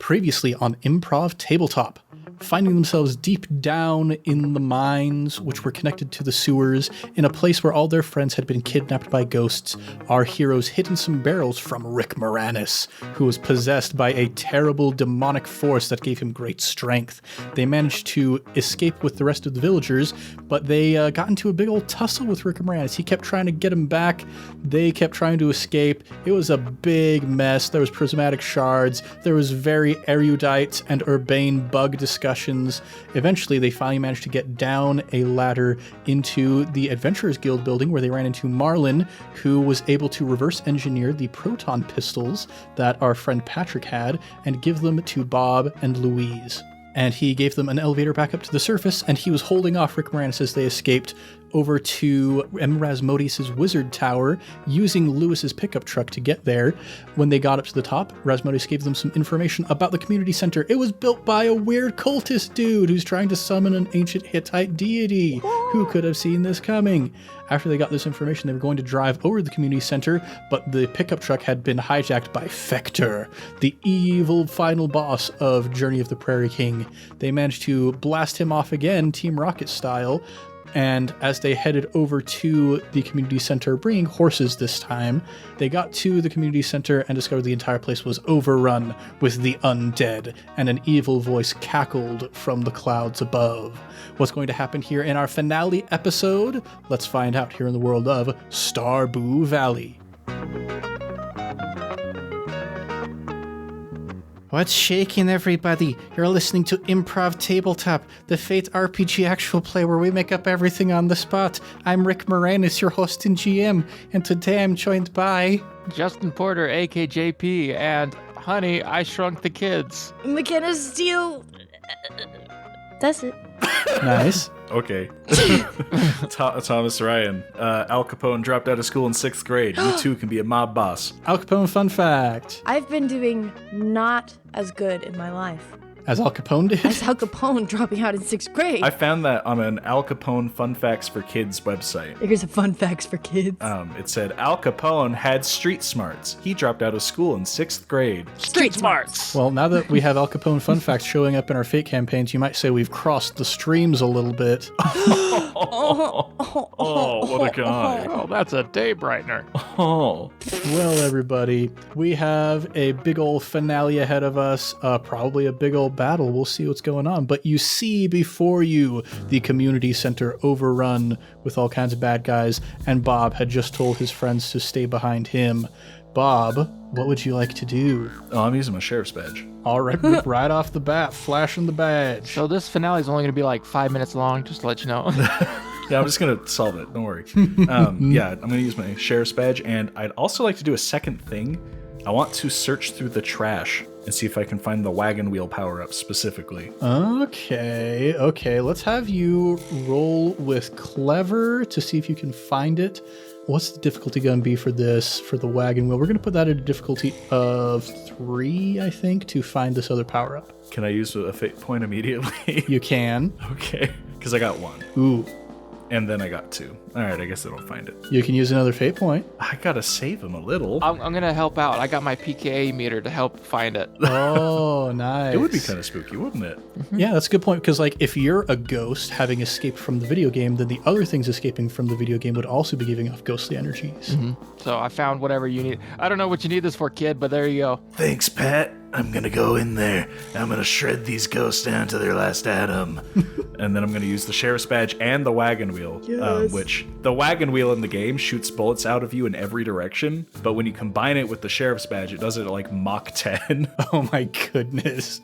Previously on Improv Tabletop. Finding themselves deep down in the mines, which were connected to the sewers, in a place where all their friends had been kidnapped by ghosts, our heroes hid in some barrels from Rick Moranis, who was possessed by a terrible demonic force that gave him great strength. They managed to escape with the rest of the villagers, but they got into a big old tussle with Rick Moranis. He kept trying to get him back. They kept trying to escape. It was a big mess. There was prismatic shards. There was very erudite and urbane bug discussions. Eventually, they finally managed to get down a ladder into the Adventurers Guild building, where they ran into Marlin, who was able to reverse engineer the proton pistols that our friend Patrick had and give them to Bob and Louise. And he gave them an elevator back up to the surface, and he was holding off Rick Moranis as they escaped over to Rasmodius' wizard tower, using Lewis's pickup truck to get there. When they got up to the top, Rasmodius gave them some information about the community center. It was built by a weird cultist dude who's trying to summon an ancient Hittite deity. Who could have seen this coming? After they got this information, they were going to drive over to the community center, but the pickup truck had been hijacked by Fector, the evil final boss of Journey of the Prairie King. They managed to blast him off again, Team Rocket style, and as they headed over to the community center, bringing horses this time, they got to the community center and discovered the entire place was overrun with the undead, and an evil voice cackled from the clouds above. What's going to happen here in our finale episode? Let's find out here in the world of Starboo Valley. What's shaking, everybody? You're listening to Improv Tabletop, the Fate RPG actual play where we make up everything on the spot. I'm Rick Moranis, your host and GM, and today I'm joined by... Justin Porter, AKJP, and Honey, I Shrunk the Kids. McKenna Steele. That's it. Nice. Okay. Thomas Ryan. Al Capone dropped out of school in 6th grade. You too can be a mob boss. Al Capone fun fact. I've been doing not as good in my life As Al Capone did? as Al Capone dropping out in 6th grade. I found that on an Al Capone Fun Facts for Kids website. Here's a fun facts for kids. It said Al Capone had street smarts. He dropped out of school in 6th grade. Street smarts. Well, now that we have Al Capone fun facts showing up in our Fate campaigns, you might say we've crossed the streams a little bit. Oh, what a guy. Oh, that's a day brightener. Oh. Well, everybody, we have a big old finale ahead of us, probably a big old battle. We'll see what's going on. But you see before you the community center overrun with all kinds of bad guys, and Bob had just told his friends to stay behind him. Bob, what would you like to do? Oh, I'm using my sheriff's badge. All right, right off the bat, flashing the badge. So this finale is only going to be like 5 minutes long, just to let you know. Yeah, I'm just going to solve it. Don't worry. Yeah, I'm going to use my sheriff's badge, and I'd also like to do a second thing. I want to search through the trash and see if I can find the wagon wheel power-up specifically. Okay. Let's have you roll with Clever to see if you can find it. What's the difficulty going to be for this, for the wagon wheel? We're going to put that at a difficulty of 3, I think, to find this other power-up. Can I use a fate point immediately? You can. Okay, because I got 1. Ooh. And then I got 2. All right, I guess I don't find it. You can use another fate point. I gotta save him a little. I'm going to help out. I got my PKA meter to help find it. Oh, nice. It would be kind of spooky, wouldn't it? Yeah, that's a good point, because like if you're a ghost having escaped from the video game, then the other things escaping from the video game would also be giving off ghostly energies. Mm-hmm. So I found whatever you need. I don't know what you need this for, kid, but there you go. Thanks, Pat. I'm gonna go in there. I'm gonna shred these ghosts down to their last atom. And then I'm gonna use the sheriff's badge and the wagon wheel. Yes. Which the wagon wheel in the game shoots bullets out of you in every direction, but when you combine it with the sheriff's badge, it does it at like Mach 10. Oh my goodness.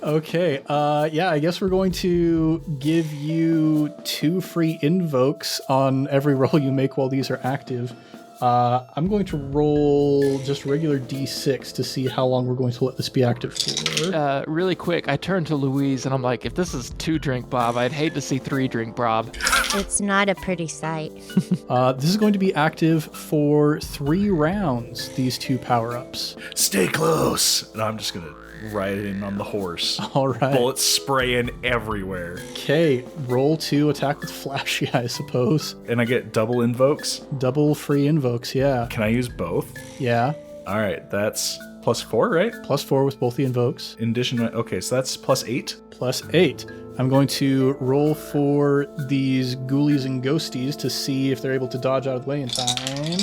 Okay, yeah, I guess we're going to give you 2 free invokes on every roll you make while these are active. I'm going to roll just regular D6 to see how long we're going to let this be active for. Really quick, I turned to Louise and I'm like, if this is 2 drink Bob, I'd hate to see 3 drink Bob. It's not a pretty sight. This is going to be active for 3 rounds, these 2 power-ups. Stay close. And I'm just gonna ride in on the horse. All right. Bullets spraying everywhere. Okay, roll 2, attack with flashy, I suppose. And I get double invokes. Double free invokes, yeah. Can I use both? Yeah. All right, that's +4, right? +4 with both the invokes. In addition, okay, so that's +8. +8. I'm going to roll for these ghoulies and ghosties to see if they're able to dodge out of the way in time.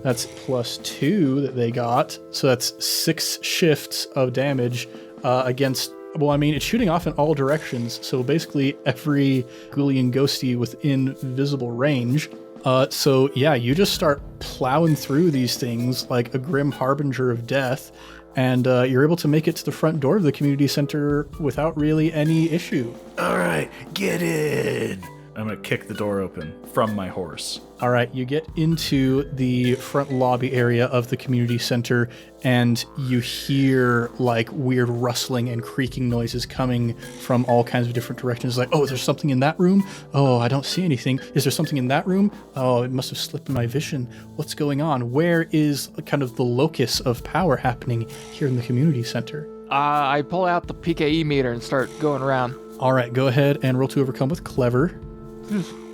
That's +2 that they got. So that's 6 shifts of damage against... Well, I mean, it's shooting off in all directions. So basically every ghoulie and ghosty within visible range. So yeah, you just start plowing through these things like a grim harbinger of death. And you're able to make it to the front door of the community center without really any issue. All right, get in. I'm going to kick the door open from my horse. All right, you get into the front lobby area of the community center, and you hear like weird rustling and creaking noises coming from all kinds of different directions. Like, oh, there's something in that room? Oh, I don't see anything. Is there something in that room? Oh, it must have slipped in my vision. What's going on? Where is kind of the locus of power happening here in the community center? I pull out the PKE meter and start going around. All right, go ahead and roll to overcome with clever.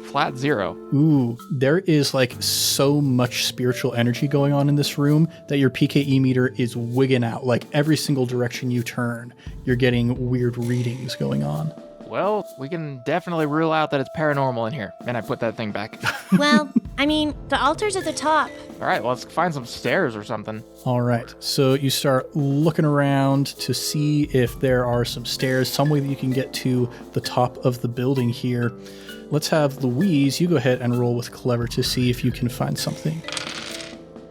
Flat 0. Ooh, there is like so much spiritual energy going on in this room that your PKE meter is wigging out. Like every single direction you turn, you're getting weird readings going on. Well, we can definitely rule out that it's paranormal in here. And I put that thing back. Well, I mean, the altar's at the top. All right, let's find some stairs or something. All right, so you start looking around to see if there are some stairs, some way that you can get to the top of the building here. Let's have Louise, you go ahead and roll with clever to see if you can find something.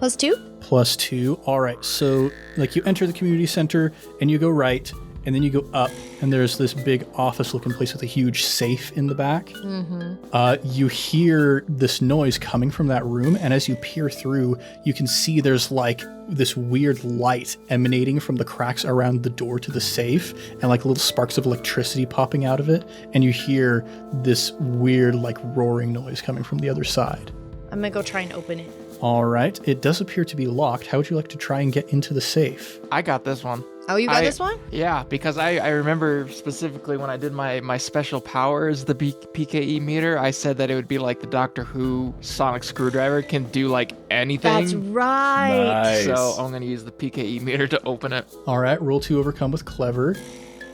+2? +2. All right, so like you enter the community center and you go right, and then you go up, and there's this big office-looking place with a huge safe in the back. Mm-hmm. You hear this noise coming from that room, and as you peer through, you can see there's like this weird light emanating from the cracks around the door to the safe, and like little sparks of electricity popping out of it, and you hear this weird like roaring noise coming from the other side. I'm gonna go try and open it. All right, it does appear to be locked. How would you like to try and get into the safe? I got this one. Oh, you got this one? Yeah, because I remember specifically when I did my special powers, the PKE meter, I said that it would be like the Doctor Who sonic screwdriver, can do like anything. That's right. Nice. So I'm going to use the PKE meter to open it. All right, roll to overcome with clever.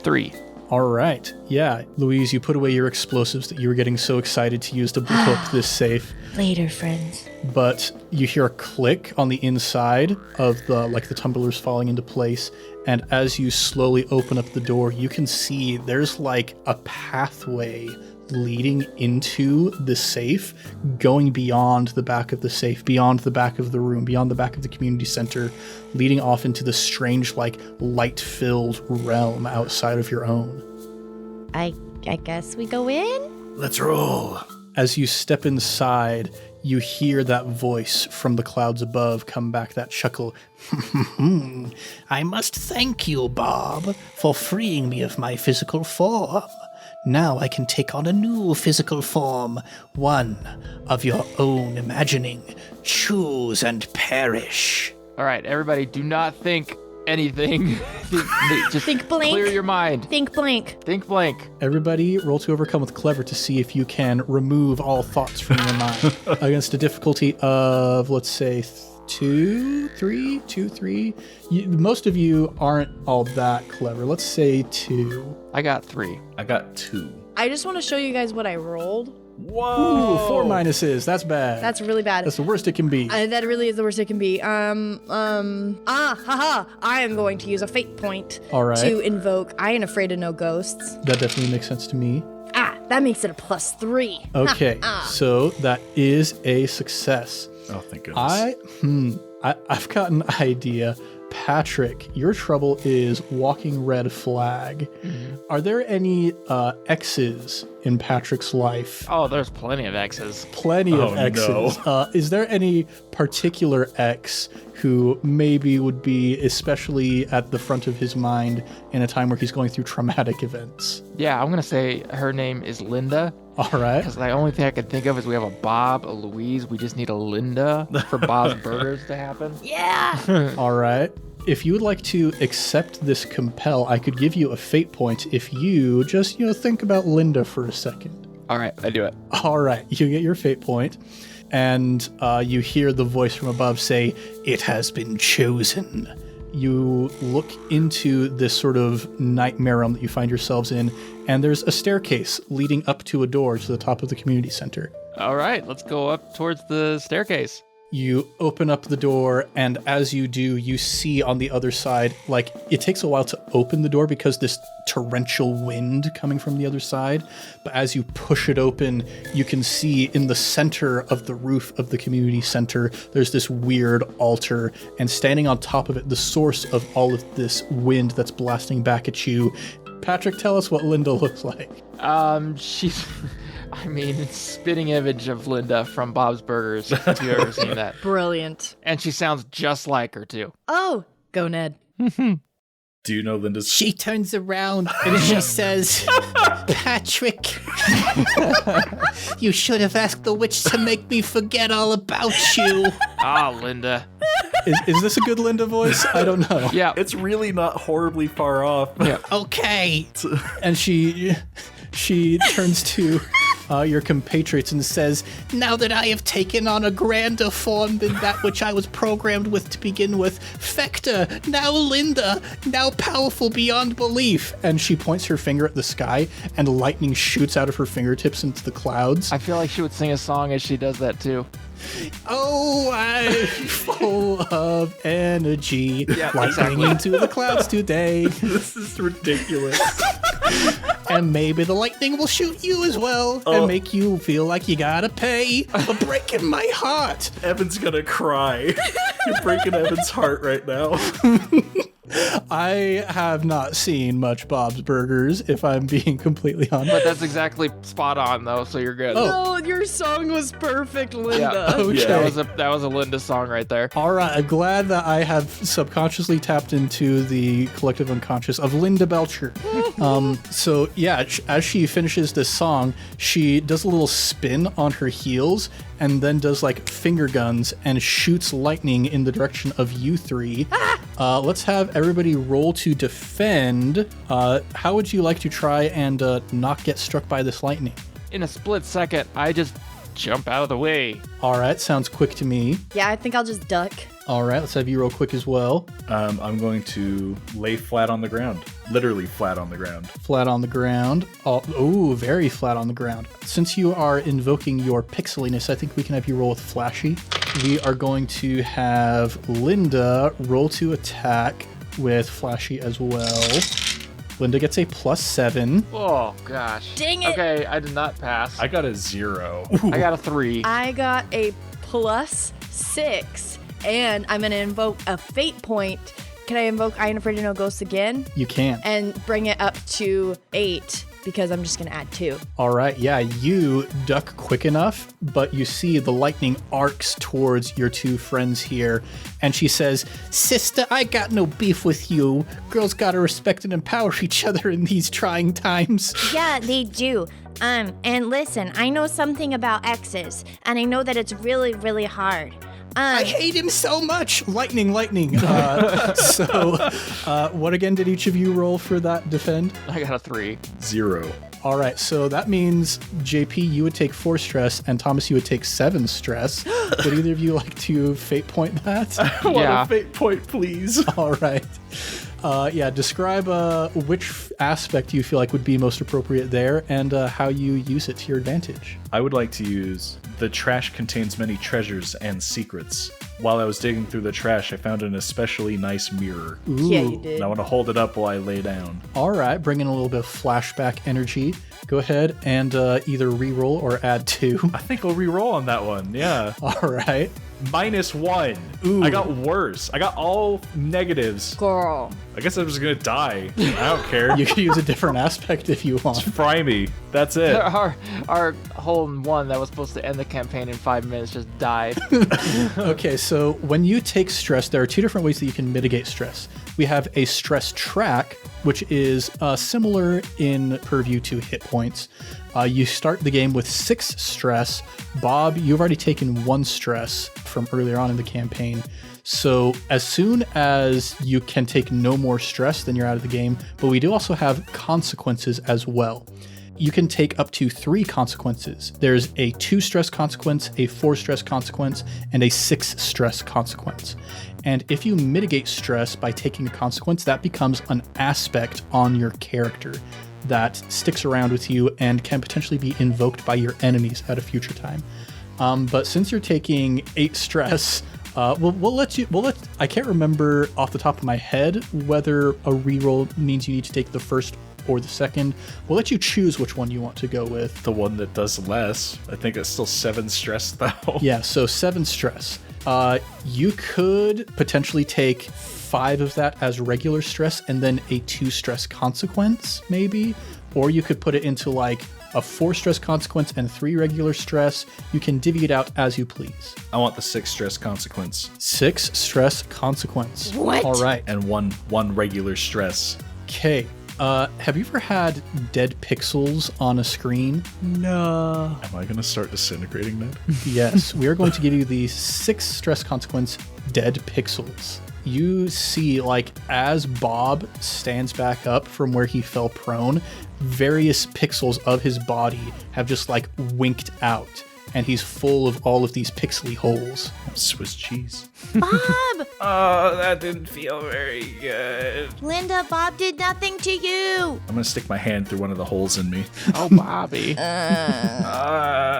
3. All right. Yeah, Louise, you put away your explosives that you were getting so excited to use to blow up this safe. Later, friends. But you hear a click on the inside of the tumblers falling into place. And as you slowly open up the door, you can see there's like a pathway leading into the safe, going beyond the back of the safe, beyond the back of the room, beyond the back of the community center, leading off into the strange, like, light-filled realm outside of your own. I guess we go in? Let's roll. As you step inside, you hear that voice from the clouds above come back, that chuckle. I must thank you, Bob, for freeing me of my physical form. Now I can take on a new physical form, one of your own imagining. Choose and perish. All right, everybody, do not think anything. Just Think blank. Clear your mind. Think blank. Think blank. Everybody, roll to overcome with clever to see if you can remove all thoughts from your mind against a difficulty of, let's say, 2, 3. Most of you aren't all that clever. Let's say 2. I got 3. I got 2. I just want to show you guys what I rolled. Whoa! Ooh, 4 minuses. That's bad. That's really bad. That's the worst it can be. That really is the worst it can be. I am going to use a fate point All right. to invoke. I ain't afraid of no ghosts. That definitely makes sense to me. That makes it a +3. Okay, so that is a success. Oh, thank goodness. I've got an idea. Patrick, your trouble is walking red flag. Mm-hmm. Are there any X's in Patrick's life? Oh, there's plenty of X's. Plenty of X's. No. Is there any particular X who maybe would be especially at the front of his mind in a time where he's going through traumatic events? Yeah, I'm going to say her name is Linda. All right. Because the only thing I can think of is we have a Bob, a Louise. We just need a Linda for Bob's Burgers to happen. Yeah. All right. If you would like to accept this compel, I could give you a fate point if you just, think about Linda for a second. All right, I do it. All right. You get your fate point, and you hear the voice from above say, "It has been chosen." you look into this sort of nightmare realm that you find yourselves in, and there's a staircase leading up to a door to the top of the community center. All right, let's go up towards the staircase. You open up the door, and as you do, you see on the other side, like, it takes a while to open the door because this torrential wind coming from the other side. But as you push it open, you can see in the center of the roof of the community center, there's this weird altar, and standing on top of it, the source of all of this wind that's blasting back at you. Patrick, tell us what Linda looks like. She's... I mean, it's spitting image of Linda from Bob's Burgers, if you've ever seen that. Brilliant. And she sounds just like her, too. Oh, go Ned. Do you know Linda's... She turns around and she says, Patrick, you should have asked the witch to make me forget all about you. Ah, Linda. Is this a good Linda voice? I don't know. Yeah. It's really not horribly far off. Yeah. Okay. And she turns to your compatriots and says, Now that I have taken on a grander form than that which I was programmed with to begin with, Fector, now Linda, now powerful beyond belief. and she points her finger at the sky, and lightning shoots out of her fingertips into the clouds. I feel like she would sing a song as she does that, too. Oh, I'm full of energy. Yeah, Lightning exactly. into the clouds today. This is ridiculous. And maybe the lightning will shoot you as well and make you feel like you gotta pay for breaking my heart. Evan's gonna cry. You're breaking Evan's heart right now. I have not seen much Bob's Burgers, if I'm being completely honest. But that's exactly spot on, though, so you're good. Oh, your song was perfect, Linda. Yeah. Okay. That was a Linda song right there. All right, I'm glad that I have subconsciously tapped into the collective unconscious of Linda Belcher. So yeah, as she finishes this song, she does a little spin on her heels and then does like finger guns and shoots lightning in the direction of you three. Let's have everybody roll to defend. How would you like to try and not get struck by this lightning? In a split second, I just jump out of the way. All right, sounds quick to me. Yeah, I think I'll just duck. All right, let's have you roll quick as well. I'm going to lay flat on the ground. Literally flat on the ground. Flat on the ground. Oh, very flat on the ground. Since you are invoking your pixeliness, I think we can have you roll with flashy. We are going to have Linda roll to attack with flashy as well. Linda gets a +7. Oh, gosh. Dang it. Okay, I did not pass. I got a 0. I got a 3. I got a +6, and I'm going to invoke a fate point. Can I invoke I Am Afraid of No Ghosts again? You can. And bring it up to 8, because I'm just going to add 2. All right, yeah, you duck quick enough, but you see the lightning arcs towards your two friends here, and she says, Sister, I got no beef with you. Girls gotta respect and empower each other in these trying times. Yeah, they do. And listen, I know something about exes, and I know that it's really, really hard. I hate him so much. lightning. So, what again did each of you roll for that defend? I got a 3. 0. All right, so that means, JP, you would take 4 stress, and Thomas, you would take 7 stress. Would either of you like to fate point that? I want Yeah. a fate point, please. All right. Yeah, describe which aspect you feel like would be most appropriate there and how you use it to your advantage. I would like to use the trash contains many treasures and secrets. While I was digging through the trash, I found an especially nice mirror. Ooh. Yeah, you did. And I want to hold it up while I lay down. All right, bring in a little bit of flashback energy. Go ahead and either re-roll or add 2. I think I'll re-roll on that one. Yeah. All right. -1. Ooh. I got worse. I got all negatives. Girl. I guess I was gonna die. I don't care. You could use a different aspect if you want. Fry me. That's it. Our hole in one that was supposed to end the campaign in 5 minutes just died. Okay, so when you take stress, there are 2 different ways that you can mitigate stress. We have a stress track, which is similar in purview to hit points. You start the game with 6 stress. Bob, you've already taken 1 stress from earlier on in the campaign. So as soon as you can take no more stress, then you're out of the game. But we do also have consequences as well. you can take up to 3 consequences. There's a 2 stress consequence, a 4 stress consequence, and a 6 stress consequence. And if you mitigate stress by taking a consequence, that becomes an aspect on your character that sticks around with you and can potentially be invoked by your enemies at a future time. But since you're taking 8 stress, I can't remember off the top of my head whether a reroll means you need to take the first or the second. We'll let you choose which one you want to go with. The one that does less. I think it's still 7 stress though. Yeah, so 7 stress. You could potentially take 5 of that as regular stress and then a 2 stress consequence, maybe. Or you could put it into like a 4 stress consequence and 3 regular stress. You can divvy it out as you please. I want the 6 stress consequence. 6 stress consequence. What? All right. And one regular stress. Okay. Have you ever had dead pixels on a screen? No. Am I going to start disintegrating that? Yes. We are going to give you the 6 stress consequence, dead pixels. You see, like, as Bob stands back up from where he fell prone, various pixels of his body have just, like, winked out. And he's full of all of these pixely holes. Swiss cheese. Bob! Oh, that didn't feel very good. Linda, Bob did nothing to you. I'm gonna stick my hand through one of the holes in me. Oh, Bobby.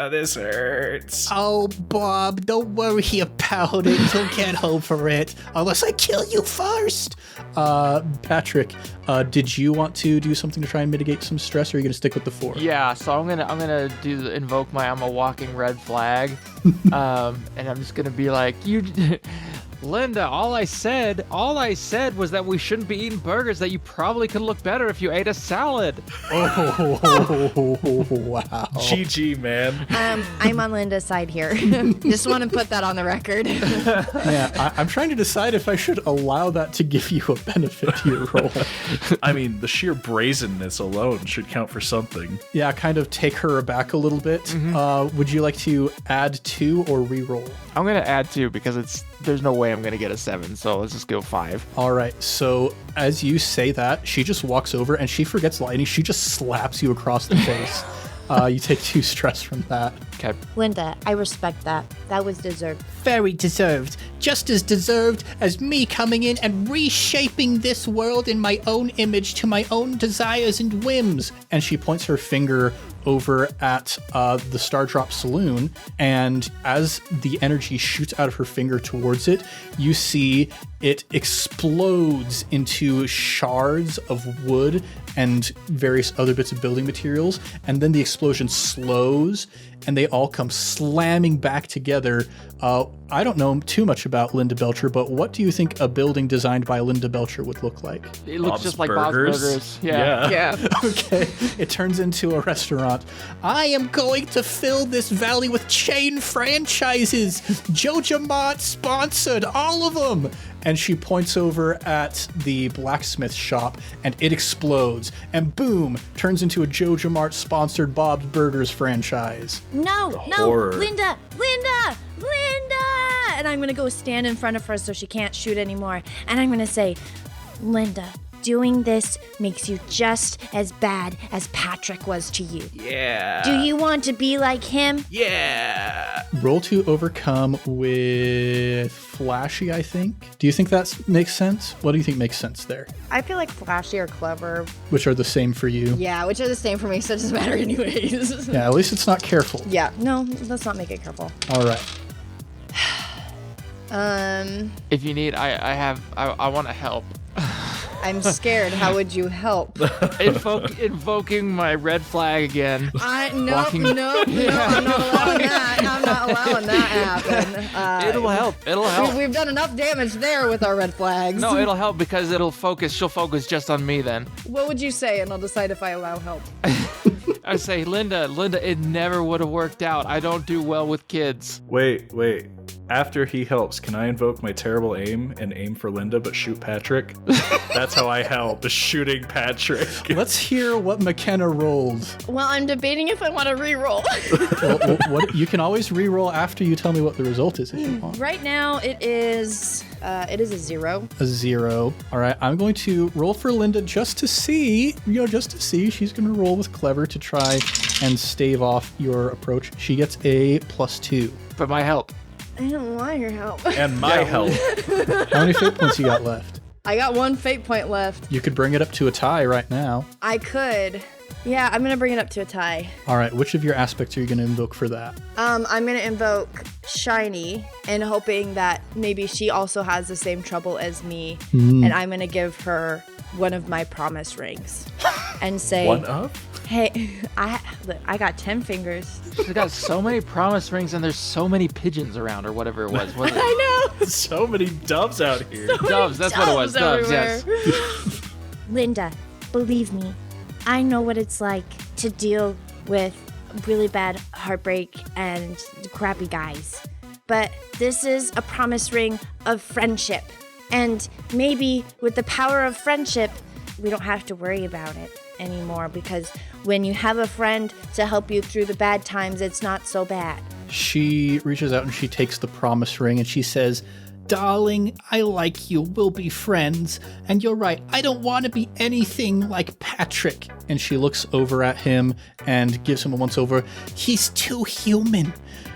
This hurts. Oh, Bob, don't worry about it. You'll get over it. Unless I kill you first. Patrick, did you want to do something to try and mitigate some stress, or are you going to stick with the 4? Yeah, so I'm gonna invoke my I'm a walking red flag, and I'm just gonna be like, Linda, all I said was that we shouldn't be eating burgers, that you probably could look better if you ate a salad. Oh, wow. GG, man. I'm on Linda's side here. Just want to put that on the record. Yeah, I'm trying to decide if I should allow that to give you a benefit to your roll. I mean, the sheer brazenness alone should count for something. Yeah, kind of take her aback a little bit. Would you like to add 2 or re-roll? I'm gonna add 2 because there's no way I'm gonna get a 7, so let's just go 5. All right, so as you say that, she just walks over and she forgets lightning. She just slaps you across the face. You take 2 stress from that. Okay. Linda, I respect that. That was deserved. Very deserved. Just as deserved as me coming in and reshaping this world in my own image to my own desires and whims. And she points her finger over at the Stardrop Saloon, and as the energy shoots out of her finger towards it, you see it explodes into shards of wood and various other bits of building materials, and then the explosion slows, and they all come slamming back together. I don't know too much about Linda Belcher, but what do you think a building designed by Linda Belcher would look like? It looks Bob's just like Burgers? Bob's Burgers. Yeah. Okay, it turns into a restaurant. I am going to fill this valley with chain franchises. JoJo sponsored, all of them. And she points over at the blacksmith shop, and it explodes, and boom, turns into a Jojo Mart sponsored Bob's Burgers franchise. No, horror. Linda! And I'm going to go stand in front of her so she can't shoot anymore. And I'm going to say, Linda, doing this makes you just as bad as Patrick was to you. Yeah. Do you want to be like him? Yeah. Roll to overcome with flashy, I think. Do you think that makes sense? What do you think makes sense there? I feel like flashy or clever. Which are the same for you? Yeah, which are the same for me, so it doesn't matter anyways. Yeah, at least it's not careful. Yeah, no, let's not make it careful. All right. If you need, I want to help. I'm scared. How would you help? Invoking my red flag again. No, I'm not Walking- allowing that. I'm not allowing that to happen. It'll help. We've done enough damage there with our red flags. No, it'll help because she'll focus just on me then. What would you say? And I'll decide if I allow help. I say, Linda, it never would have worked out. I don't do well with kids. Wait. after he helps, can I invoke my terrible aim and aim for Linda but shoot Patrick? That's how I help, is shooting Patrick. Let's hear what McKenna rolled. Well, I'm debating if I want to re-roll. What, you can always re-roll after you tell me what the result is if you want. Right now, it is a 0. A 0. All right, I'm going to roll for Linda just to see. She's going to roll with Clever to try and stave off your approach. She gets a +2. But my help. I don't want your help. And my help. How many fate points you got left? I got 1 fate point left. You could bring it up to a tie right now. I could. Yeah, I'm going to bring it up to a tie. All right, which of your aspects are you going to invoke for that? I'm going to invoke Shiny and hoping that maybe she also has the same trouble as me. And I'm going to give her one of my promise rings and say, One of? Hey, I got 10 fingers. She's got so many promise rings and there's so many pigeons around or whatever it was. Wasn't it? I know. So many doves out here. Doves, that's what it was. Doves, yes. Linda, believe me, I know what it's like to deal with really bad heartbreak and crappy guys. But this is a promise ring of friendship. And maybe with the power of friendship, we don't have to worry about it anymore, because when you have a friend to help you through the bad times, it's not so bad. She reaches out and she takes the promise ring and she says, "Darling, I like you. We'll be friends. And you're right, I don't want to be anything like Patrick." And she looks over at him and gives him a once-over. "He's too human.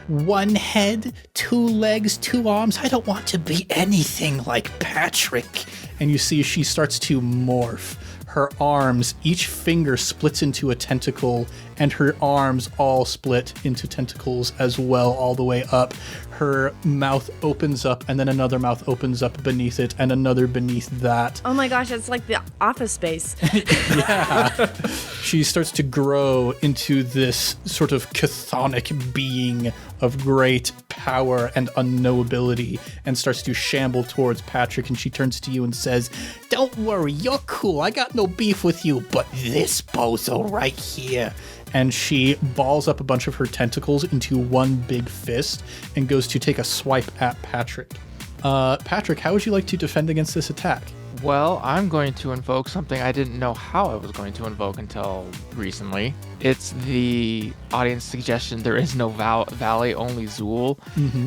1 head, 2 legs, 2 arms. I don't want to be anything like Patrick." And you see she starts to morph. Her arms, each finger splits into a tentacle, and her arms all split into tentacles as well, all the way up. Her mouth opens up, and then another mouth opens up beneath it, and another beneath that. Oh my gosh, it's like the Office Space. Yeah. She starts to grow into this sort of chthonic being of great power and unknowability, and starts to shamble towards Patrick, and she turns to you and says, "Don't worry, you're cool. I got no beef with you, but this bozo right here." And she balls up a bunch of her tentacles into one big fist and goes to take a swipe at Patrick. Patrick, how would you like to defend against this attack? Well, I'm going to invoke something I didn't know how I was going to invoke until recently. It's the audience suggestion, there is no valley, only Zool.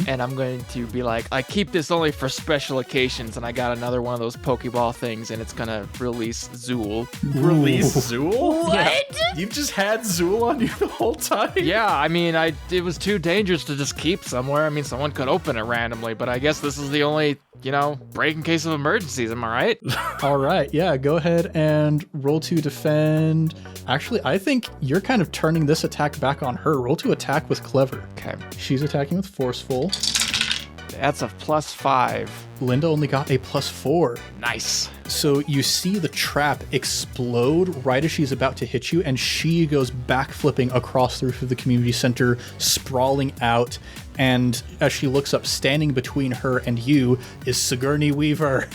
And I'm going to be like, I keep this only for special occasions, and I got another one of those Pokeball things, and it's going to release Zool. Release Zool? What? You've just had Zool on you the whole time? Yeah, I mean, it was too dangerous to just keep somewhere. I mean, someone could open it randomly, but I guess this is the only, break in case of emergencies, am I right? All right, yeah, go ahead and roll to defend. Actually, I think you're kind of turning this attack back on her. Roll to attack with Clever. Okay. She's attacking with Forceful. That's a +5. Linda only got a +4. Nice. So you see the trap explode right as she's about to hit you, and she goes backflipping across the roof of the community center, sprawling out. And as she looks up, standing between her and you is Sigourney Weaver.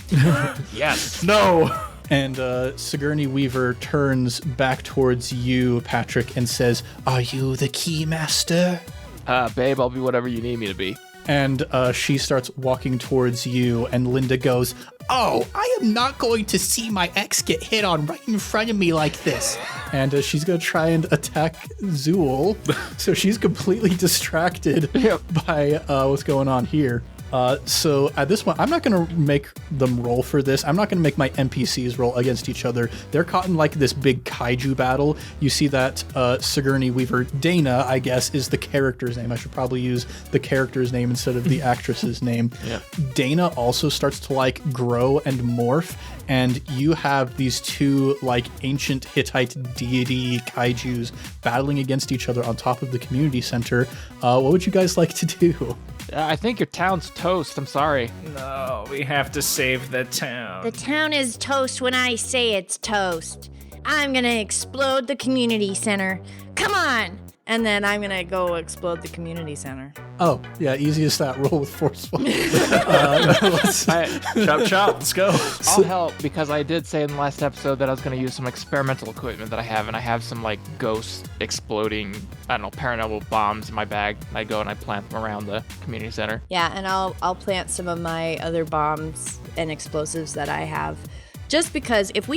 Yes. No! And Sigourney Weaver turns back towards you, Patrick, and says, "Are you the Keymaster?" Babe, I'll be whatever you need me to be. And she starts walking towards you, and Linda goes, "Oh, I am not going to see my ex get hit on right in front of me like this." and she's going to try and attack Zool. So she's completely distracted by what's going on here. So at this point, I'm not going to make them roll for this. I'm not going to make my NPCs roll against each other. They're caught in like this big kaiju battle. You see that Sigourney Weaver, Dana, I guess, is the character's name. I should probably use the character's name instead of the actress's name. Yeah. Dana also starts to like grow and morph. And you have these two like ancient Hittite deity kaijus battling against each other on top of the community center. What would you guys like to do? I think your town's toast. I'm sorry. No, we have to save the town. The town is toast when I say it's toast. I'm gonna explode the community center. Come on! And then I'm going to go explode the community center. Oh, yeah, easy as that. Roll with forceful. Chop, chop. Let's go. I'll help because I did say in the last episode that I was going to use some experimental equipment that I have, and I have some like ghost exploding, I don't know, paranormal bombs in my bag. I go and I plant them around the community center. Yeah, and I'll plant some of my other bombs and explosives that I have. Just because if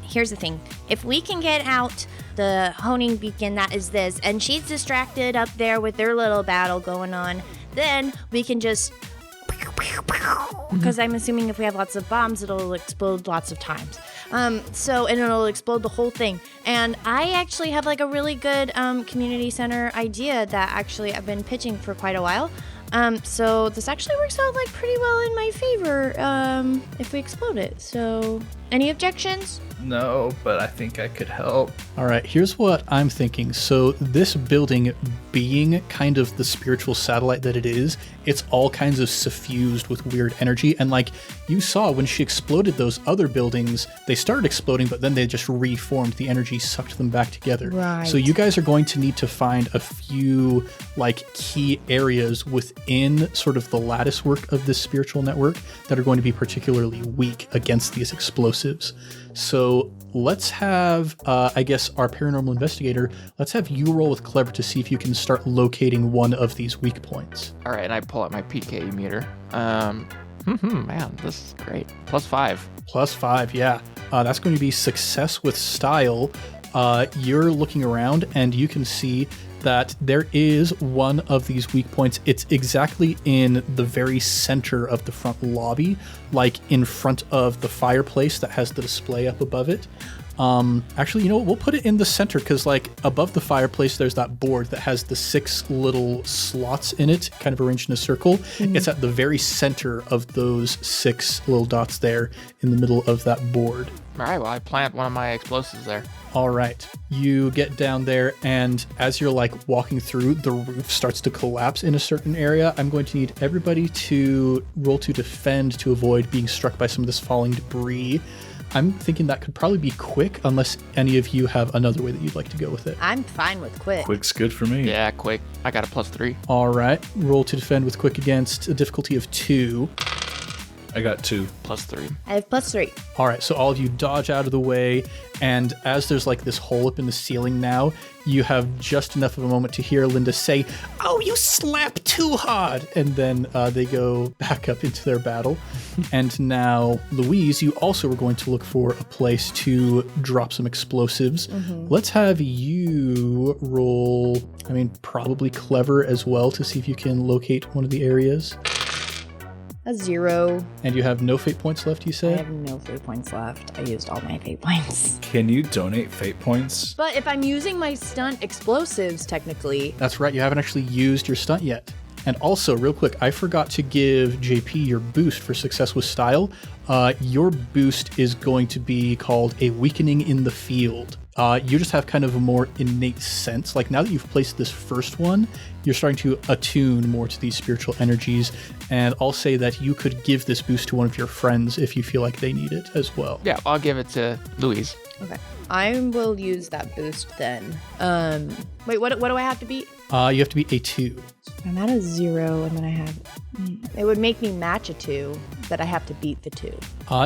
Here's the thing. If we can get out the honing beacon that is this, and she's distracted up there with their little battle going on, then we can just... Because I'm assuming if we have lots of bombs, it'll explode lots of times. And it'll explode the whole thing. And I actually have like a really good community center idea that actually I've been pitching for quite a while. So this actually works out like pretty well in my favor if we explode it. So any objections? No, but I think I could help. All right, here's what I'm thinking. So this building being kind of the spiritual satellite that it is, it's all kinds of suffused with weird energy. And like you saw when she exploded those other buildings, they started exploding, but then they just reformed. The energy sucked them back together. Right. So you guys are going to need to find a few like key areas within sort of the lattice work of this spiritual network that are going to be particularly weak against these explosives. So let's have, I guess, our paranormal investigator, let's have you roll with Clever to see if you can start locating one of these weak points. All right, and I pull out my PKE meter. Man, this is great. +5. +5, yeah. That's going to be success with style. You're looking around and you can see that there is one of these weak points. It's exactly in the very center of the front lobby, like in front of the fireplace that has the display up above it. Actually, you know what? We'll put it in the center because like above the fireplace, there's that board that has the 6 little slots in it, kind of arranged in a circle. Mm-hmm. It's at the very center of those 6 little dots there in the middle of that board. All right, well, I plant one of my explosives there. All right. You get down there, and as you're like walking through, the roof starts to collapse in a certain area. I'm going to need everybody to roll to defend to avoid being struck by some of this falling debris. I'm thinking that could probably be quick, unless any of you have another way that you'd like to go with it. I'm fine with quick. Quick's good for me. Yeah, quick. I got a +3. All right. Roll to defend with quick against a difficulty of 2. I got 2. +3. I have +3. All right, so all of you dodge out of the way, and as there's like this hole up in the ceiling now, you have just enough of a moment to hear Linda say, "Oh, you slapped too hard!" And then they go back up into their battle. And now, Louise, you also are going to look for a place to drop some explosives. Mm-hmm. Let's have you roll, probably Clever as well to see if you can locate one of the areas. A 0. And you have no fate points left, you I say? have no fate points left. I used all my fate points. Can you donate fate points? But if I'm using my stunt explosives, technically. That's right, you haven't actually used your stunt yet. And also, real quick, I forgot to give JP your boost for success with style. Your boost is going to be called a weakening in the field. You just have kind of a more innate sense. Like now that you've placed this first one, you're starting to attune more to these spiritual energies. And I'll say that you could give this boost to one of your friends if you feel like they need it as well. Yeah, I'll give it to Louise. Okay. I will use that boost then. Wait, what do I have to beat? You have to be a 2. I'm at a 0, and then I have... It would make me match a 2, but I have to beat the 2.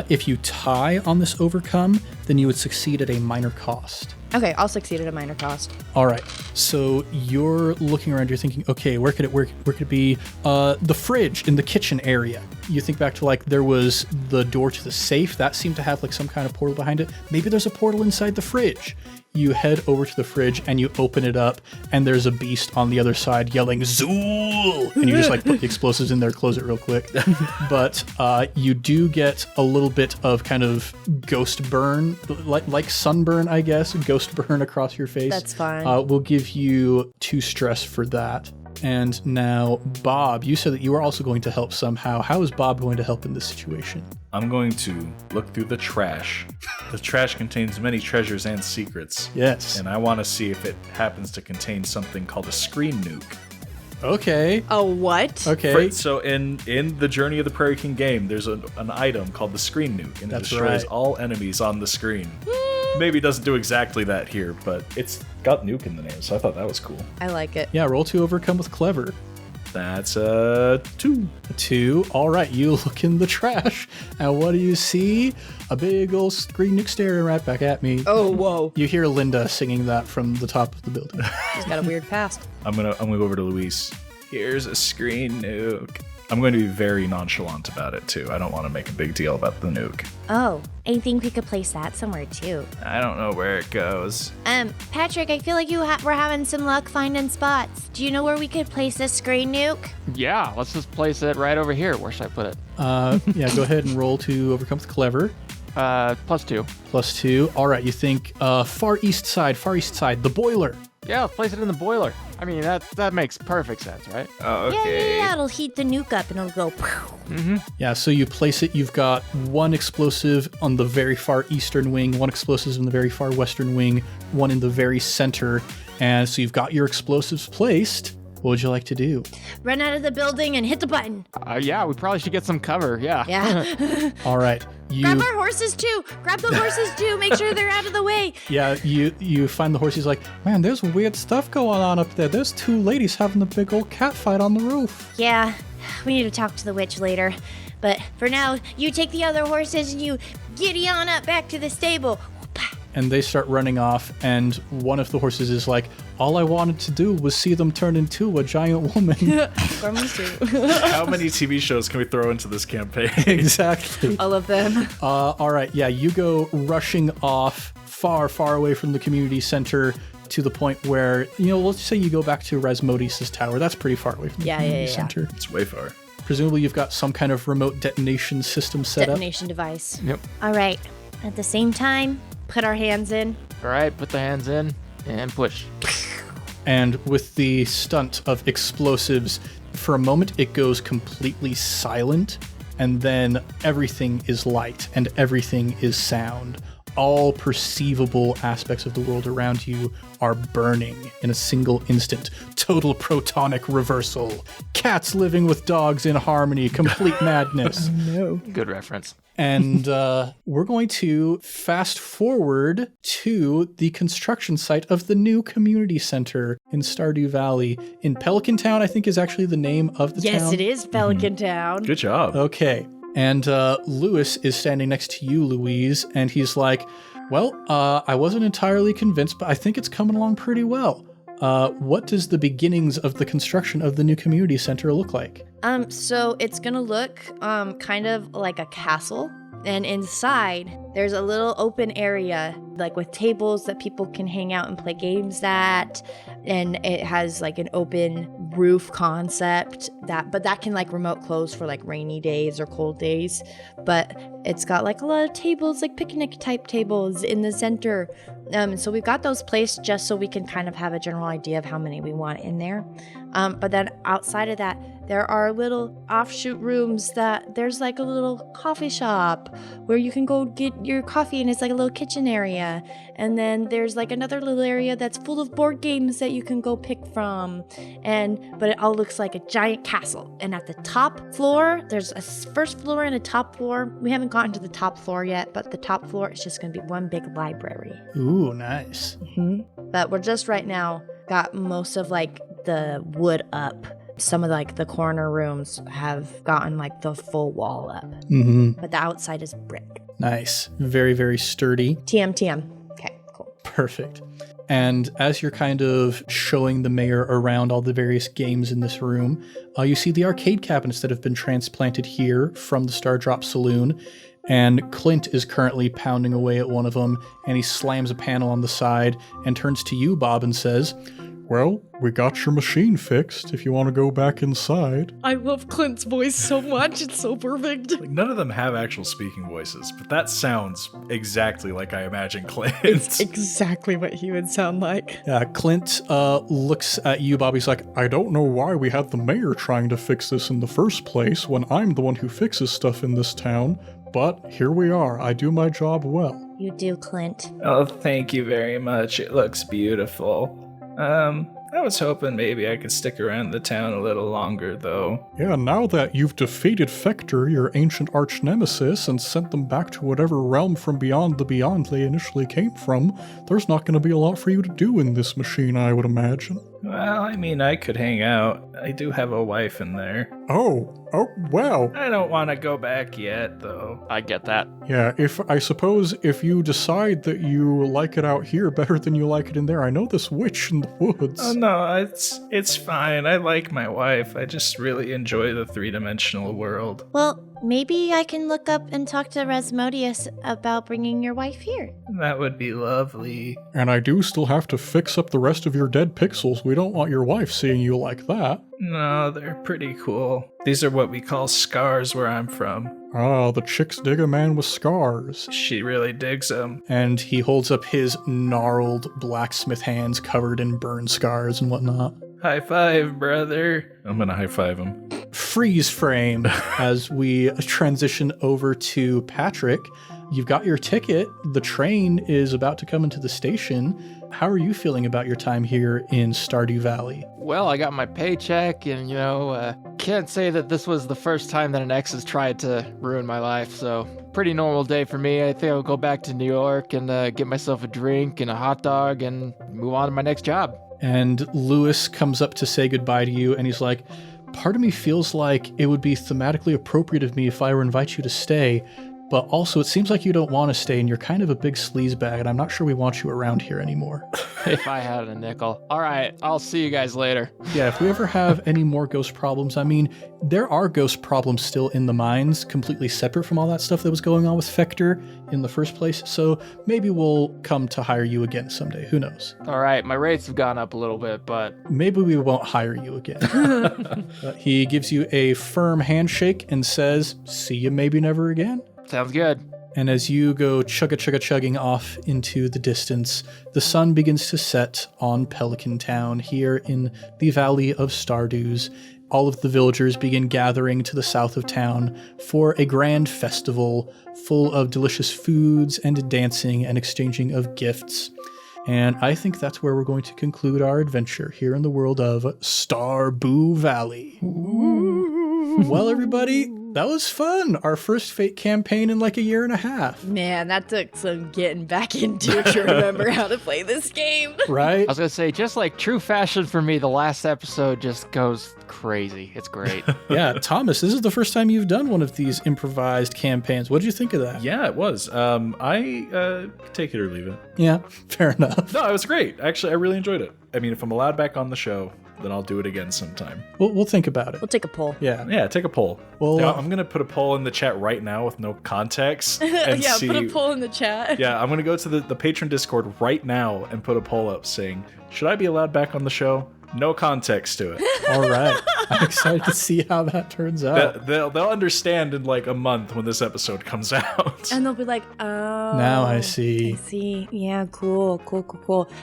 If you tie on this overcome, then you would succeed at a minor cost. Okay, I'll succeed at a minor cost. All right. So you're looking around, you're thinking, okay, where could it be? The fridge in the kitchen area. You think back to like there was the door to the safe. That seemed to have like some kind of portal behind it. Maybe there's a portal inside the fridge. You head over to the fridge and you open it up, and there's a beast on the other side yelling Zool, and you just like put the explosives in there, close it real quick. But you do get a little bit of kind of ghost burn, like sunburn, I guess, ghost burn across your face. That's fine. We'll give you 2 stress for that. And now, Bob, you said that you were also going to help somehow. How is Bob going to help in this situation? I'm going to look through the trash. The trash contains many treasures and secrets. Yes. And I want to see if it happens to contain something called a screen nuke. Okay. A what? Okay. So in the Journey of the Prairie King game, there's an item called the screen nuke, and it That's destroys right. all enemies on the screen. maybe doesn't do exactly that here, but it's got nuke in the name, so I thought that was cool. I like it. Yeah, roll to overcome with clever. That's a 2. A 2. All right, you look in the trash, and what do you see? A big old screen nuke staring right back at me. Oh, whoa. You hear Linda singing that from the top of the building. She's got a weird past. I'm gonna go over to Louise. Here's a screen nuke. I'm going to be very nonchalant about it too. I don't want to make a big deal about the nuke. Oh, I think we could place that somewhere too. I don't know where it goes. Patrick, I feel like we're having some luck finding spots. Do you know where we could place this screen nuke? Yeah, let's just place it right over here. Where should I put it? Yeah, go ahead and roll to overcome with clever. +2. +2. All right, you think far east side, the boiler. Yeah, let's place it in the boiler. I mean, that makes perfect sense, right? Oh, okay. Yeah, it'll heat the nuke up and it'll go. Yeah, so you place it, you've got one explosive on the very far eastern wing, one explosive in the very far western wing, one in the very center, and so you've got your explosives placed. What would you like to do? Run out of the building and hit the button. Yeah, we probably should get some cover, yeah. Yeah. All right. Grab our horses too. Grab the horses too. Make sure they're out of the way. Yeah, you find the horse. He's like, man, there's weird stuff going on up there. There's 2 ladies having a big old cat fight on the roof. Yeah, we need to talk to the witch later. But for now, you take the other horses and you giddy on up back to the stable. And they start running off, and one of the horses is like, all I wanted to do was see them turn into a giant woman. Or me too. How many TV shows can we throw into this campaign? Exactly. All of them. All right, yeah, you go rushing off far, far away from the community center to the point where, let's say you go back to Rasmodis' tower. That's pretty far away from the community center. It's way far. Presumably you've got some kind of remote detonation system set Detonation device. Yep. All right. At the same time, put our hands in. All right, put the hands in and push. And with the stunt of explosives, for a moment it goes completely silent, and then everything is light and everything is sound. All perceivable aspects of the world around you are burning in a single instant. Total protonic reversal. Cats living with dogs in harmony. Complete madness. Good reference. And we're going to fast forward to the construction site of the new community center in Stardew Valley. In Pelican Town, I think is actually the name of the town. Yes, it is Pelican Town. Good job. Okay. And Lewis is standing next to you, Louise, and he's like, well, I wasn't entirely convinced, but I think it's coming along pretty well. What does the beginnings of the construction of the new community center look like? So it's gonna look kind of like a castle, and inside there's a little open area, like with tables that people can hang out and play games at, and it has like an open roof concept but that can like remote close for like rainy days or cold days. But it's got like a lot of tables, like picnic type tables in the center. So we've got those placed just so we can kind of have a general idea of how many we want in there. But then outside of that, there are little offshoot rooms that there's like a little coffee shop where you can go get your coffee, and it's like a little kitchen area. And then there's like another little area that's full of board games that you can go pick from. But it all looks like a giant castle. And at the top floor, there's a first floor and a top floor. We haven't gotten to the top floor yet, but the top floor is just going to be one big library. Ooh, nice. But we're just right now got most of like the wood up. Some of like the corner rooms have gotten like the full wall up. But the outside is brick. Nice. Very, very sturdy. TM. Okay, cool. Perfect. And as you're kind of showing the mayor around all the various games in this room, you see the arcade cabinets that have been transplanted here from the Stardrop Saloon. And Clint is currently pounding away at one of them, and he slams a panel on the side and turns to you, Bob, and says, well, we got your machine fixed if you want to go back inside. I love Clint's voice so much. It's so perfect. Like, none of them have actual speaking voices, but that sounds exactly like I imagine Clint. It's exactly what he would sound like. Yeah, Clint looks at you, Bob. He's like, I don't know why we had the mayor trying to fix this in the first place when I'm the one who fixes stuff in this town. But here we are. I do my job well. You do, Clint. Oh, thank you very much. It looks beautiful. I was hoping maybe I could stick around the town a little longer, though. Yeah, now that you've defeated Fector, your ancient arch nemesis, and sent them back to whatever realm from beyond the beyond they initially came from, there's not going to be a lot for you to do in this machine, I would imagine. Well, I mean, I could hang out. I do have a wife in there. Oh, well. I don't want to go back yet, though. I get that. Yeah, I suppose if you decide that you like it out here better than you like it in there, I know this witch in the woods. Oh, no, it's fine. I like my wife. I just really enjoy the three-dimensional world. Well, maybe I can look up and talk to Rasmodius about bringing your wife here. That would be lovely. And I do still have to fix up the rest of your dead pixels. We don't want your wife seeing you like that. No, they're pretty cool. These are what we call scars where I'm from. Ah, the chicks dig a man with scars. She really digs them. And he holds up his gnarled blacksmith hands covered in burn scars and whatnot. High five, brother. I'm gonna high five him. Freeze frame as we transition over to Patrick. You've got your ticket. The train is about to come into the station. How are you feeling about your time here in Stardew Valley? Well, I got my paycheck, and, can't say that this was the first time that an ex has tried to ruin my life, so pretty normal day for me. I think I'll go back to New York and get myself a drink and a hot dog and move on to my next job. And Lewis comes up to say goodbye to you, and he's like, part of me feels like it would be thematically appropriate of me if I were to invite you to stay, but also it seems like you don't want to stay, and you're kind of a big sleazebag, and I'm not sure we want you around here anymore. If I had a nickel. All right, I'll see you guys later. Yeah, if we ever have any more ghost problems, I mean, there are ghost problems still in the mines, completely separate from all that stuff that was going on with Fector in the first place, so maybe we'll come to hire you again someday. Who knows? All right, my rates have gone up a little bit, but... Maybe we won't hire you again. He gives you a firm handshake and says, see you maybe never again. Sounds good. And as you go chugga-chugga-chugging off into the distance, the sun begins to set on Pelican Town here in the Valley of Stardews. All of the villagers begin gathering to the south of town for a grand festival full of delicious foods and dancing and exchanging of gifts. And I think that's where we're going to conclude our adventure here in the world of Starboo Valley. Well, everybody, that was fun. Our first Fate campaign in like a year and a half. Man, that took some getting back into to remember how to play this game. Right? I was going to say, just like true fashion for me, the last episode just goes crazy. It's great. Yeah, Thomas, this is the first time you've done one of these improvised campaigns. What did you think of that? Yeah, it was. I take it or leave it. Yeah, fair enough. No, it was great. Actually, I really enjoyed it. I mean, if I'm allowed back on the show, then I'll do it again sometime. We'll think about it. We'll take a poll. Yeah. Yeah, take a poll. Well, Yeah, I'm going to put a poll in the chat right now with no context. And Yeah, see, put a poll in the chat. Yeah, I'm going to go to the patron Discord right now and put a poll up saying, should I be allowed back on the show? No context to it. All right. I'm excited to see how that turns out. They'll understand in like a month when this episode comes out. And they'll be like, oh. Now I see. I see. Yeah, cool.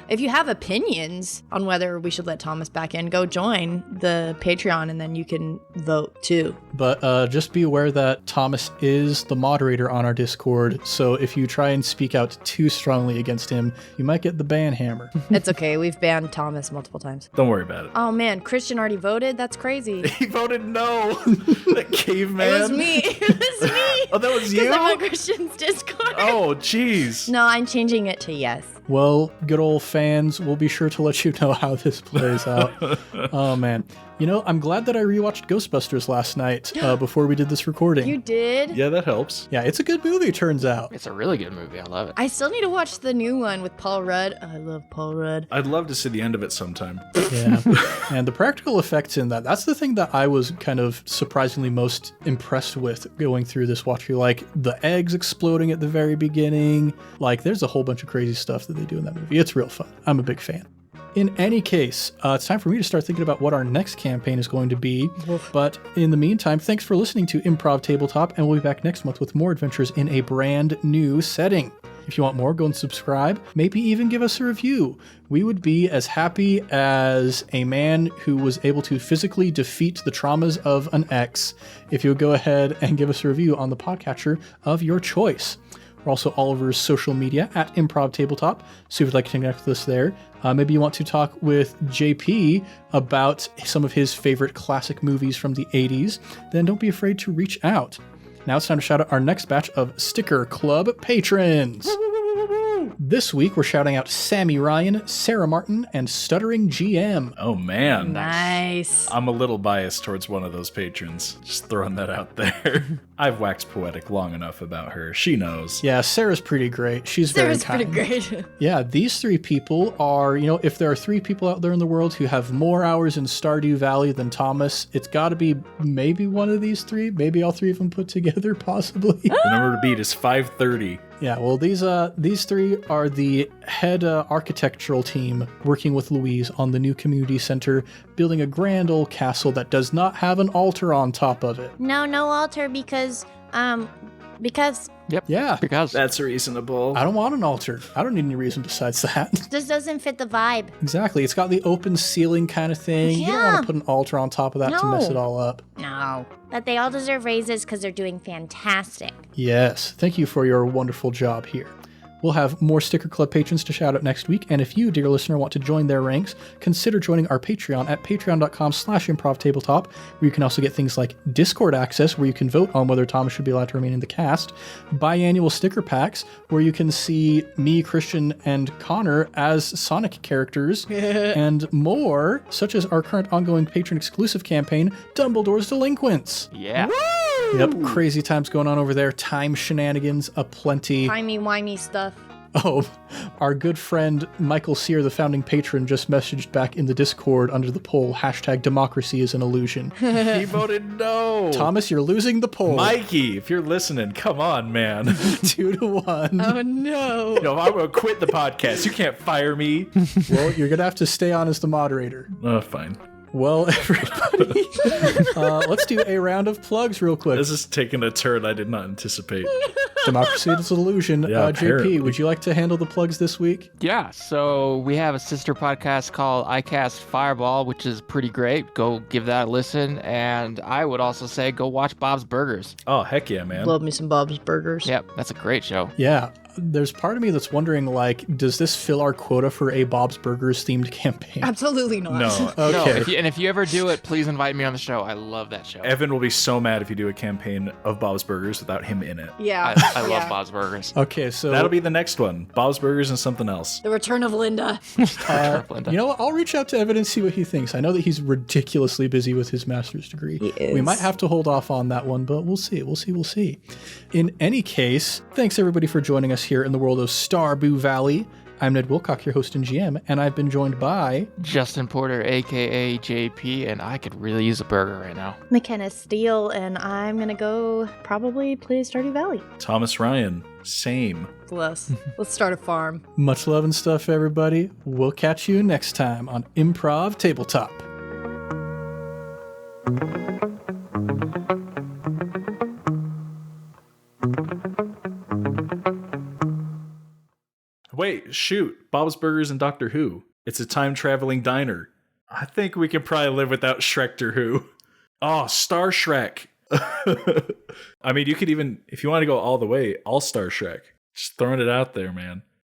If you have opinions on whether we should let Thomas back in, go join the Patreon and then you can vote too. But just be aware that Thomas is the moderator on our Discord, so if you try and speak out too strongly against him, you might get the ban hammer. It's okay. We've banned Thomas multiple times. Don't worry about it. Oh man, Christian already voted? That's crazy. He voted no. That caveman. It was me. It was me. Oh, that was you? Because I'm on Christian's Discord. Oh, jeez. No, I'm changing it to yes. Well, good old fans, we'll be sure to let you know how this plays out. Oh, man. You know, I'm glad that I rewatched Ghostbusters last night before we did this recording. You did? Yeah, that helps. Yeah, it's a good movie, turns out. It's a really good movie. I love it. I still need to watch the new one with Paul Rudd. I love Paul Rudd. I'd love to see the end of it sometime. Yeah. And the practical effects in that's the thing that I was kind of surprisingly most impressed with going through this watch. Like the eggs exploding at the very beginning. Like there's a whole bunch of crazy stuff that they do in that movie. It's real fun. I'm a big fan. In any case, it's time for me to start thinking about what our next campaign is going to be. But in the meantime, thanks for listening to Improv Tabletop, and we'll be back next month with more adventures in a brand new setting. If you want more, go and subscribe. Maybe even give us a review. We would be as happy as a man who was able to physically defeat the traumas of an ex if you would go ahead and give us a review on the podcatcher of your choice. We're We're also all over social media at Improv Tabletop, so if you'd like to connect with us there. Maybe you want to talk with JP about some of his favorite classic movies from the 80s, then don't be afraid to reach out. Now it's time to shout out our next batch of Sticker Club patrons. This week, we're shouting out Sammy Ryan, Sarah Martin, and Stuttering GM. Oh, man. Nice. I'm a little biased towards one of those patrons. Just throwing that out there. I've waxed poetic long enough about her. She knows. Yeah, Sarah's pretty great. She's very kind. Pretty great. Yeah, these 3 people are, if there are 3 people out there in the world who have more hours in Stardew Valley than Thomas, it's got to be maybe one of these 3, maybe all 3 of them put together, possibly. The number to beat is 530. Yeah, well, these 3 are the head architectural team working with Louise on the new community center, building a grand old castle that does not have an altar on top of it. No altar because Yep. Yeah. Because That's reasonable. I don't want an altar. I don't need any reason besides that. this doesn't fit the vibe. Exactly. It's got the open ceiling kind of thing. You don't want Yeah. to put an altar on top of that to mess No. it all up. No. But they all deserve raises because they're doing fantastic. Yes. Thank you for your wonderful job here. We'll have more Sticker Club patrons to shout out next week, and if you, dear listener, want to join their ranks, consider joining our Patreon at patreon.com/improvtabletop, where you can also get things like Discord access, where you can vote on whether Thomas should be allowed to remain in the cast, biannual sticker packs, where you can see me, Christian, and Connor as Sonic characters, and more, such as our current ongoing patron-exclusive campaign, Dumbledore's Delinquents. yeah. Yep, crazy times going on over there, time shenanigans aplenty. Timey-wimey stuff. Oh, our good friend Michael Sear, the founding patron, just messaged back in the Discord under the poll, #democracy is an illusion. He voted no. Thomas, you're losing the poll. Mikey, if you're listening, come on, man. 2-1. Oh no. I'm going to quit the podcast. You can't fire me. Well, you're going to have to stay on as the moderator. Oh, fine. Well, everybody, let's do a round of plugs real quick. This is taking a turn I did not anticipate. Democracy is an illusion. Yeah, JP, apparently. would you like to handle the plugs this week? Yeah, so we have a sister podcast called I Cast Fireball, which is pretty great. Go give that a listen. And I would also say go watch Bob's Burgers. Oh, heck yeah, man. Love me some Bob's Burgers. Yep, that's a great show. Yeah. There's part of me that's wondering, does this fill our quota for a Bob's Burgers themed campaign? Absolutely not. No. No, Okay. if you ever do it, please invite me on the show. I love that show. Evan will be so mad if you do a campaign of Bob's Burgers without him in it. Yeah. I love Bob's Burgers. Okay, so That'll be the next one. Bob's Burgers and something else. The Return of Linda. Linda. you know what? I'll reach out to Evan and see what he thinks. I know that he's ridiculously busy with his master's degree. He is. We might have to hold off on that one, but we'll see. We'll see. In any case, thanks everybody for joining us here in the world of Starboo Valley. I'm Ned Wilcock, your host and GM, and I've been joined by Justin Porter, aka JP, and I could really use a burger right now. McKenna Steele, and I'm going to go probably play Stardew Valley. Thomas Ryan, same. Let's start a farm. Much Love and Stuff, everybody. We'll catch you next time on Improv Tabletop. Wait, shoot. Bob's Burgers and Doctor Who. It's a time-traveling diner. I think we can probably live without Shrektor Who. Oh, Star Shrek. I mean, you could even, if you want to go all the way, All-Star Shrek. Just throwing it out there, man.